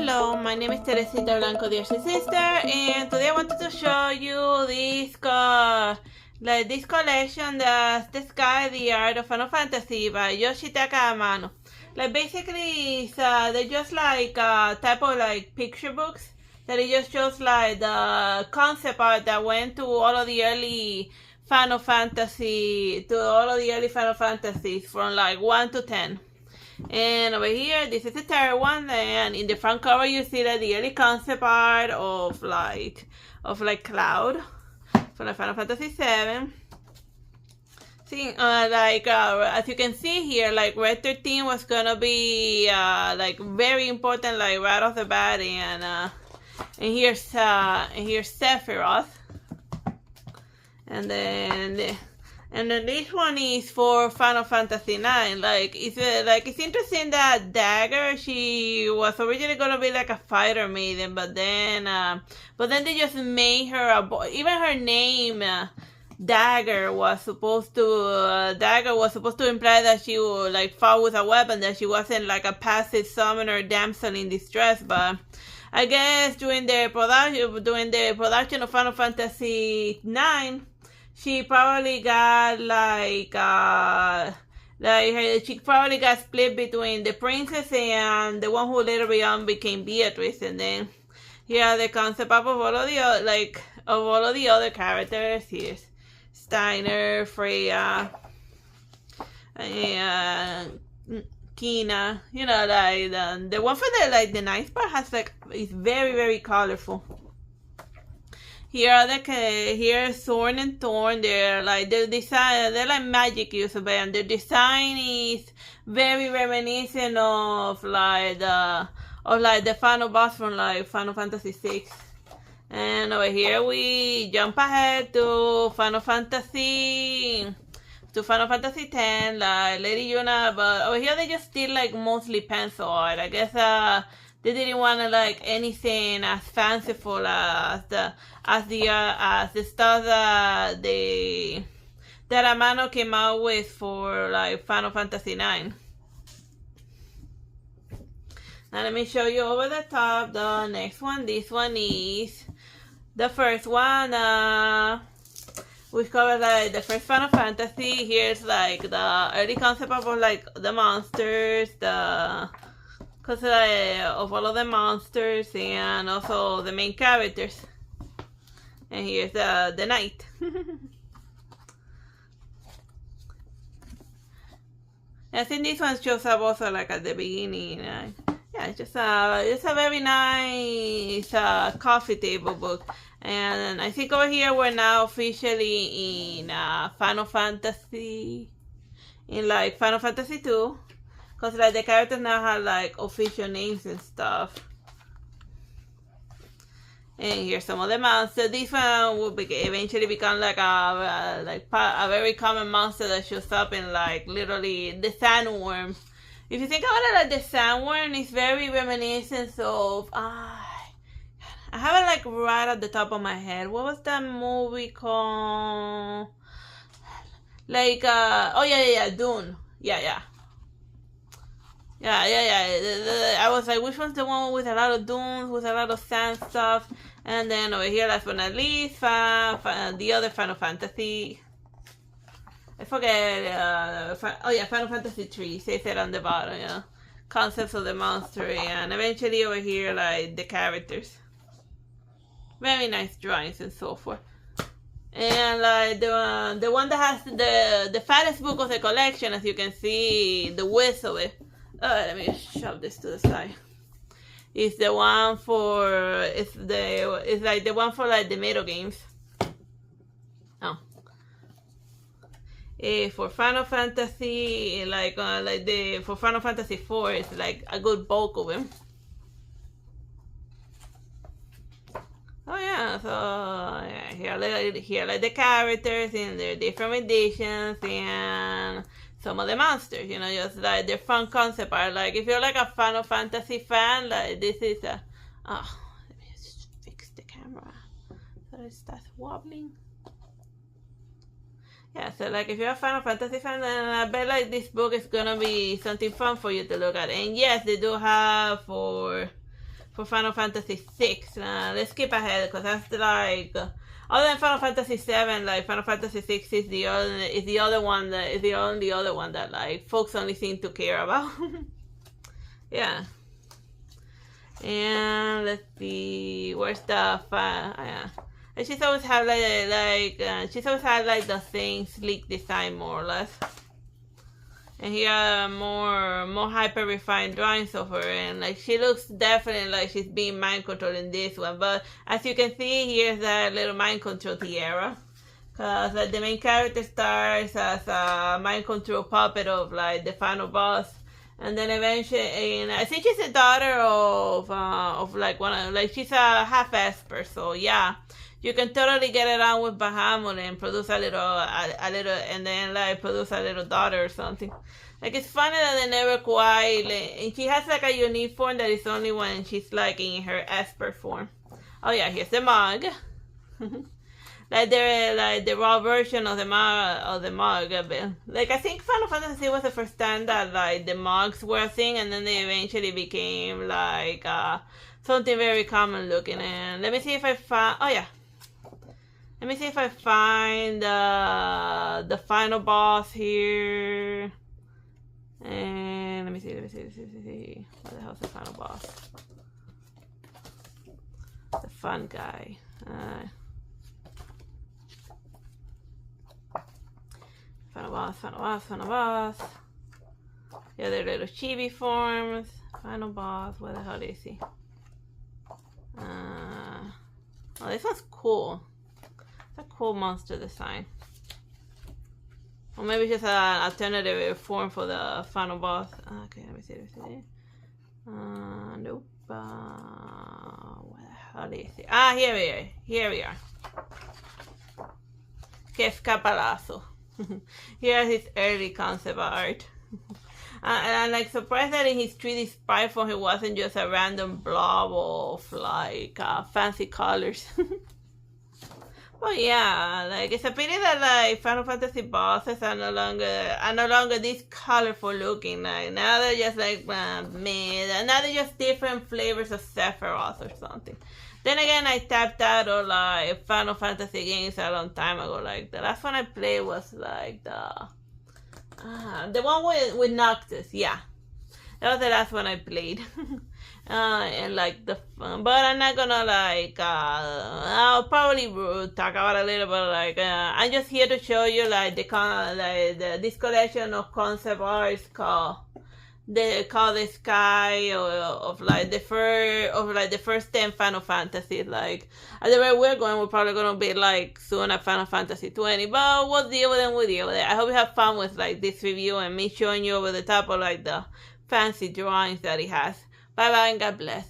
Hello, my name is Teresita Blanco, the Artsy Sister, and today I wanted to show you this collection that's described the art of Final Fantasy by Yoshitaka Amano. Like basically, they're just like type of like picture books that it just shows like the concept art that went to all of the early Final Fantasies from like 1 to 10. And over here, this is the third one, and in the front cover you see like the early concept art of Cloud from the Final Fantasy 7. See, as you can see here, like Red 13 was gonna be like very important, like right off the bat, and here's Sephiroth, and then this one is for Final Fantasy 9. It's interesting that Dagger, she was originally gonna be like a fighter maiden, but then they just made her even her name. Dagger was supposed to imply that she would like fought with a weapon, that she wasn't like a passive summoner damsel in distress. But I guess during the production of Final Fantasy 9, she probably got she probably got split between the princess and the one who later on became Beatrice. And then here are the concept of all of the other characters. Here's Steiner, Freya, and Kina. You know, like the one for the nice part is very, very colorful. Here's Thorn and Thorn. They're like magic users, and their design is very reminiscent of the final boss from like Final Fantasy 6. And over here we jump ahead to Final Fantasy 10, like Lady Yuna, but over here they just did like mostly pencil art. I guess they didn't want to like anything as fanciful as the stuff that Amano came out with for like Final Fantasy 9. Now let me show you over the top the next one. This one is the first one. We covered like the first Final Fantasy. Here's like the early concept of like the monsters, of all of the monsters, and also the main characters. And here's the knight. I think this one shows up also like at the beginning. Yeah, it's just a very nice coffee table book. And I think over here we're now officially in Final Fantasy 2, because like the characters now have like official names and stuff. And here's some of the monsters. This one will eventually become like a very common monster that shows up in like literally the sandworm. If you think about it, like the sandworm is very reminiscent of I have it like right at the top of my head. What was that movie called? Like Dune. Yeah. I was like, which one's the one with a lot of dunes, with a lot of sand stuff? And then over here, last but not least, the other Final Fantasy. I forget. Final Fantasy 3 says it on the bottom. Yeah, concepts of the monster, and eventually over here, like the characters. Very nice drawings and so forth. And like the one that has the fattest book of the collection, as you can see, the width of it. Let me shove this to the side. It's the one for like the middle games. For Final Fantasy, for Final Fantasy 4, it's like a good bulk of them. Oh yeah, so yeah, here like the characters in their different editions and some of the monsters, you know, just like their fun concept art. Like if you're like a Final Fantasy fan, like this is let me just fix the camera so it starts wobbling. Yeah, so like if you're a Final Fantasy fan, then I bet like this book is gonna be something fun for you to look at. And yes, they do have for for Final Fantasy VI. Let's skip ahead because that's like other than Final Fantasy VII, like Final Fantasy VI is the other one that is the only other one that like folks only seem to care about. Yeah. And let's see, where's the yeah. And she's always had she's always had like the same sleek design more or less. And here more hyper refined drawings of her, and like she looks definitely like she's being mind controlled in this one. But as you can see, here's that little mind control tiara, cause like the main character stars as a mind control puppet of like the final boss, and then eventually, and I think she's a daughter of like one of like she's a half esper, so yeah. You can totally get it on with Bahamut and produce a little, and then like produce a little daughter or something. Like it's funny that they never quite, and she has like a unique form that is only when she's like in her Esper form. Oh yeah, here's the mug. Like the raw version of the mug. Like I think Final Fantasy was the first time that like the mugs were a thing, and then they eventually became like something very common looking. And let me see if I find. Oh yeah. Let me see if I find the final boss here. And let me see. What the hell's the final boss? The fun guy. Final boss. Yeah, they're little chibi forms. Final boss. Where the hell is he? Oh, this one's cool. A cool monster design. Or maybe just an alternative form for the final boss. Okay, let me see. Nope. Where the hell is it? Ah, here we are. Que escapalazo. Here's his early concept art. And I'm like surprised that in his 3D sprite form, he wasn't just a random blob of like fancy colors. Well, yeah, like it's a pity that like Final Fantasy bosses are no longer this colorful looking. Like now they're just like mid, and now they're just different flavors of Sephiroth or something. Then again, I tapped out on like Final Fantasy games a long time ago. Like the last one I played was like the one with Noctis. Yeah, that was the last one I played. And like but I'm not gonna like I'll probably talk about a little bit like I'm just here to show you like this collection of concept arts called the Sky of like the first 10 Final Fantasies. Like at the rate we're probably gonna be like soon at Final Fantasy 20, but we'll deal with it. I hope you have fun with like this review and me showing you over the top of like the fancy drawings that he has. Bye bye and God bless.